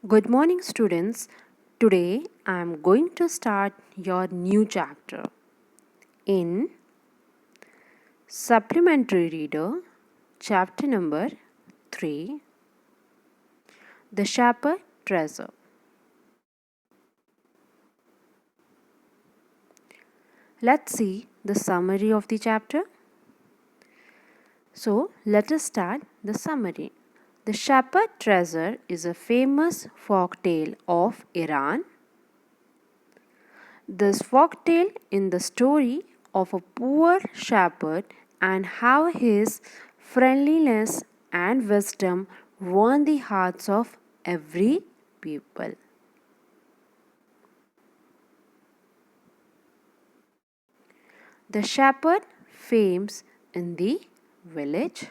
Good morning, students. Today I am going to start your new chapter in Supplementary Reader, chapter number 3, The Shepherd Treasure. Let's see the summary of the chapter. So, let us start the summary. The Shepherd Treasure is a famous folk tale of Iran. This folktale is the story of a poor shepherd and how his friendliness and wisdom won the hearts of every people. The shepherd fames in the village.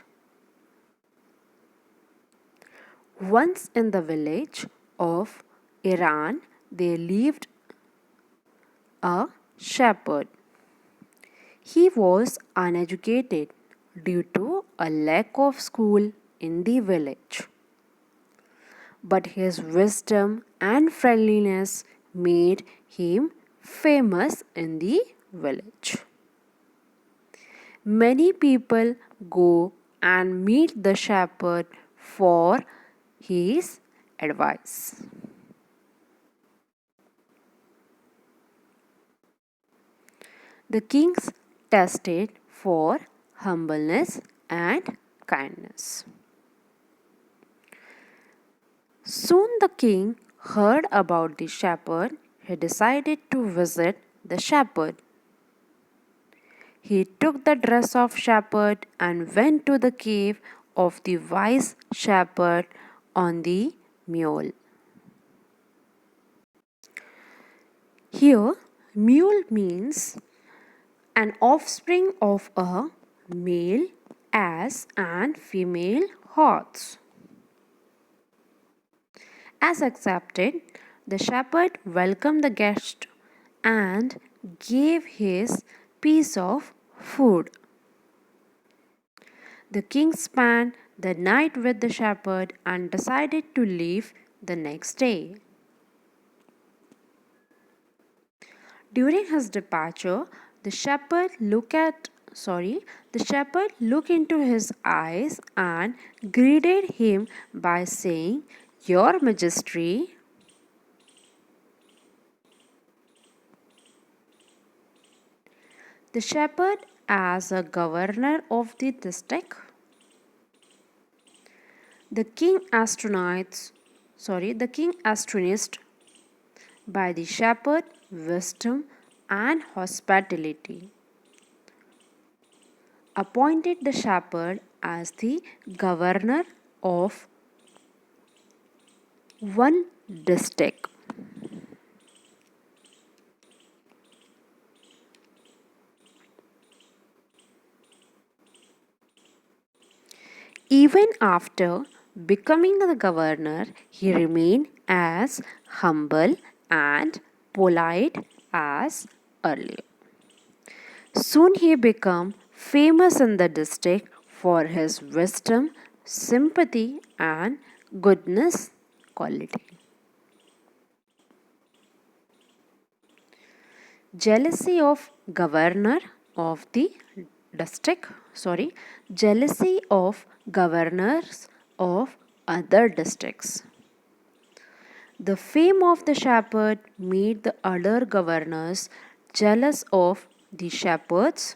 Once in the village of Iran, there lived a shepherd. He was uneducated due to a lack of school in the village. But his wisdom and friendliness made him famous in the village. Many people go and meet the shepherd for his advice. The kings tested for humbleness and kindness. Soon the king heard about the shepherd. He decided to visit the shepherd. He took the dress of shepherd and went to the cave of the wise shepherd on the mule. Here, mule means an offspring of a male ass and female horse. As accepted, the shepherd welcomed the guest and gave his piece of food. The king spent the night with the shepherd and decided to leave the next day. During his departure, the shepherd looked into his eyes and greeted him by saying, "Your Majesty." The shepherd as a governor of the district. The king astonished by the shepherd wisdom and hospitality, appointed the shepherd as the governor of one district. Even after becoming the governor, he remained as humble and polite as earlier. Soon he became famous in the district for his wisdom, sympathy, and goodness quality. Jealousy of governor of the jealousy of governors of other districts. The fame of the shepherd made the other governors jealous of the shepherds.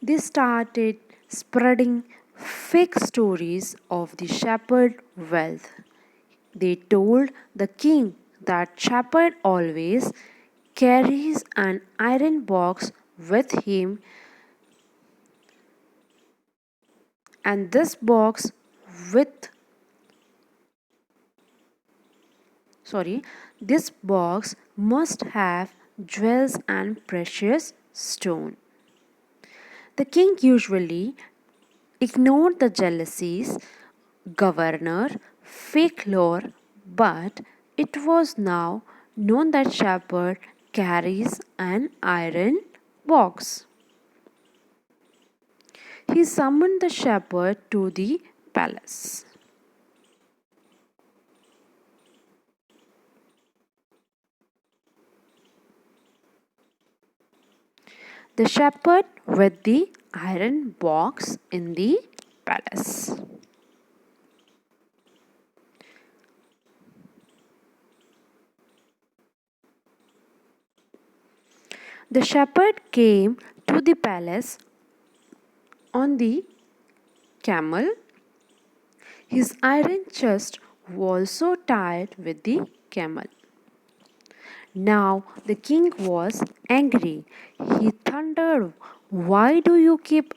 They started spreading fake stories of the shepherd wealth. They told the king that shepherd always carries an iron box with him, and this box must have jewels and precious stone. The king usually ignored the jealousies governor fake lore, but it was now known that shepherd carries an iron box. He summoned the shepherd to the palace. The shepherd with the iron box in the palace. The shepherd came to the palace on the camel. His iron chest was so tied with the camel. Now the king was angry. He thundered, "Why do you keep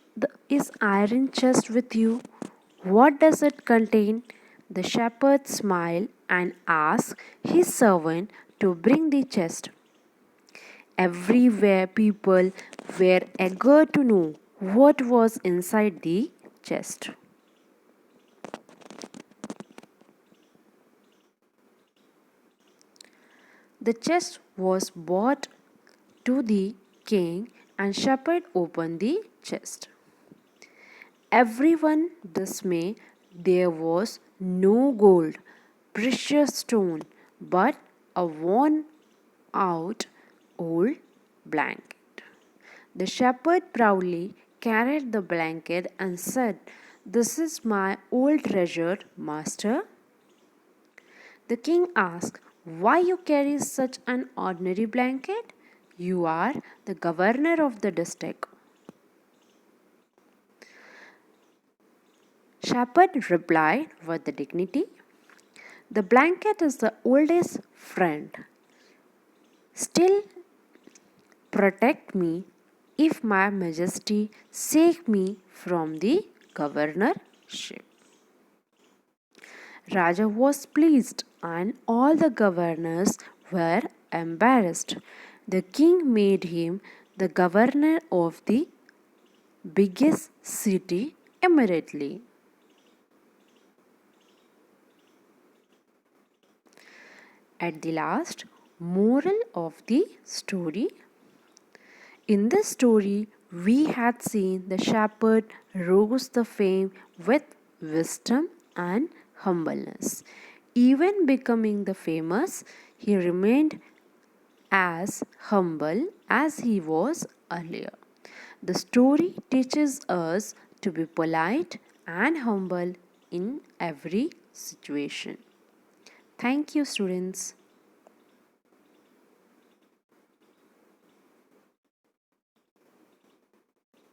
his iron chest with you? What does it contain?" The shepherd smiled and asked his servant to bring the chest. Everywhere people were eager to know what was inside the chest. The chest was brought to the king, and shepherd opened the chest. Everyone dismayed. There was no gold, precious stone, but a worn out old blanket. The shepherd proudly carried the blanket and said, "This is my old treasure, master." The king asked, "Why you carry such an ordinary blanket? You are the governor of the district." Shepherd replied with dignity, "The blanket is the oldest friend. Still protect me if my majesty save me from the governorship." Raja was pleased and all the governors were embarrassed. The king made him the governor of the biggest city immediately. At the last, moral of the story. In this story, we had seen the shepherd rose the fame with wisdom and humbleness. Even becoming the famous, he remained as humble as he was earlier. The story teaches us to be polite and humble in every situation. Thank you, students.